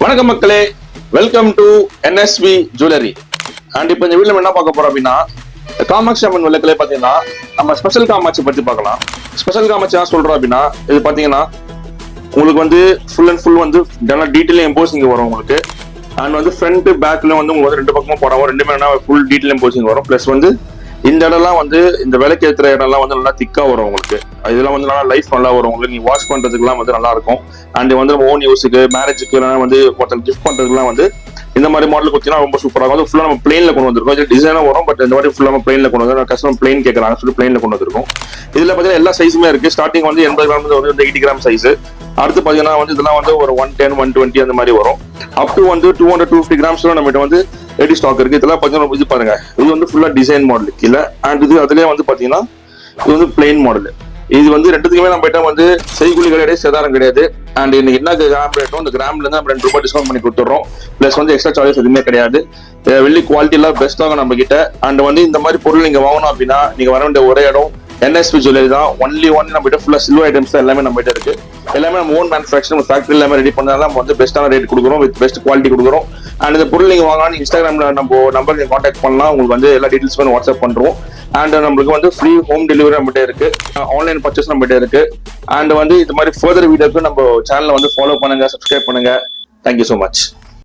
வணக்கம் மக்களே, welcome to NSV jewellery. And இப்போ இந்த வீடியோ என்ன பார்க்க போறோம் அப்படின்னா, காமாட்சி அம்மன் விளக்குல பாத்தீங்கன்னா நம்ம ஸ்பெஷல் காமாட்சி பத்தி பார்க்கலாம். ஸ்பெஷல் காமாட்சி என்ன சொல்றோம் அப்படின்னா, இது பாத்தீங்கன்னா உங்களுக்கு வந்து ஃபுல் அண்ட் ஃபுல் வந்து டீட்டெயில் எம்போசிங் வரும் உங்களுக்கு. அண்ட் வந்து ஃப்ரண்ட் பேக்ல வந்து உங்களுக்கு ரெண்டு பக்கமும் போடாம ரெண்டுமே ஃபுல் டீட்டெயில் எம்போசிங் வரும். பிளஸ் வந்து இந்த இடம்லாம் வந்து இந்த விளக்கு ஏற்றுற இடம்லாம் வந்து நல்லா திக்கா வரும் உங்களுக்கு. இதெல்லாம் வந்து நல்லா லைஃப் நல்லா வரும் உங்களுக்கு. நீங்க வாஷ் பண்றதுக்குலாம் வந்து நல்லா இருக்கும். அண்ட் வந்து நம்ம ஓன் யூஸுக்கு, மேரேஜுக்கு வந்து ஒருத்தர் கிஃப்ட் பண்றதுக்குலாம் வந்து இந்த மாதிரி மாடல் பார்த்தீங்கன்னா ரொம்ப சூப்பராக வந்து ஃபுல்லாக நம்ம பிளேன்ல கொண்டு வந்திருக்கோம். டிசைனாக வரும், பட் இந்த மாதிரி ஃபுல்லாக நம்ம பிளேன்ல கொண்டு வந்து கஸ்டமர் பிளேன் கேட்கறாங்க சொல்லி பிளேன்ல கொண்டு வந்திருக்கோம். இதுல பார்த்தீங்கன்னா எல்லா சைஸுமே இருக்கு. ஸ்டார்டிங் வந்து 80 கிராம் வந்து 80 கிராம் சைஸ். அடுத்து பார்த்தீங்கன்னா வந்து இதெல்லாம் வந்து ஒரு 110, 120 அந்த மாதிரி வரும். அப் டு வந்து 200, 250 கிராம்ஸ்ல நம்ம வந்து ரெடி ஸ்டாக் இருக்கு. இதெல்லாம் பார்த்தீங்கன்னா இது பாருங்க, இது வந்து ஃபுல்லா டிசைன் மாடல் கீழே. அண்ட் இது அதுலேயே வந்து பார்த்தீங்கன்னா இது வந்து பிளெயின் மாடல். இது வந்து ரெண்டுத்துக்குமே நம்ம கிட்ட வந்து செய்கூலி கிடையாது, சேதாரம் கிடையாது. அண்ட் இன்னைக்கு என்ன கிராம் ரேட்டோ அந்த கிராம்ல இருந்து நம்ம 2 ரூபாய் டிஸ்கவுண்ட் பண்ணி கொடுத்துறோம். பிளஸ் வந்து எக்ஸ்ட்ரா சார்ஜஸ் எதுவுமே கிடையாது. வெள்ளி குவாலிட்டி எல்லாம் பெஸ்ட்டாக நம்ம கிட்ட. அண்ட் வந்து இந்த மாதிரி பொருள் நீங்க வாங்கணும் அப்படின்னா நீங்க வர வேண்டிய ஒரே இடம் NSV ஜுவல்லரி தான். ஒன்லி நம்ம கிட்ட ஃபுல்லா சில்வர் ஐட்டம்ஸ் தான் எல்லாமே நம்ம கிட்ட இருக்கு. எல்லாமே நம்ம ஓன் மேனுஃபேக்சர் ஃபேக்டரி எல்லாமே ரெடி பண்ணாலும் நம்ம வந்து பெஸ்ட்டான ரேட் கொடுக்குறோம், வித் பெஸ்ட் குவாலிட்டி கொடுக்குறோம். அண்ட் இந்த பொருள் நீங்க வாங்கலாம், இன்ஸ்டாகிராம்ல நம்ம நம்பர் நீங்க கான்டாக்ட் பண்ணலாம். உங்களுக்கு வந்து எல்லா டீடைல்ஸ் பண்ணி வாட்ஸ்அப் பண்றோம். அண்ட் நம்மளுக்கு வந்து ஃப்ரீ ஹோம் டெலிவரி நம்மகிட்ட இருக்கு. ஆன்லைன் பர்ச்சேஸ் நம்மகிட்ட இருக்கு. அண்ட் வந்து இது மாதிரி ஃபர்தர் வீடியோக்கு நம்ம சேனலை வந்து ஃபாலோ பண்ணுங்க, சப்ஸ்கிரைப் பண்ணுங்க. Thank you so much.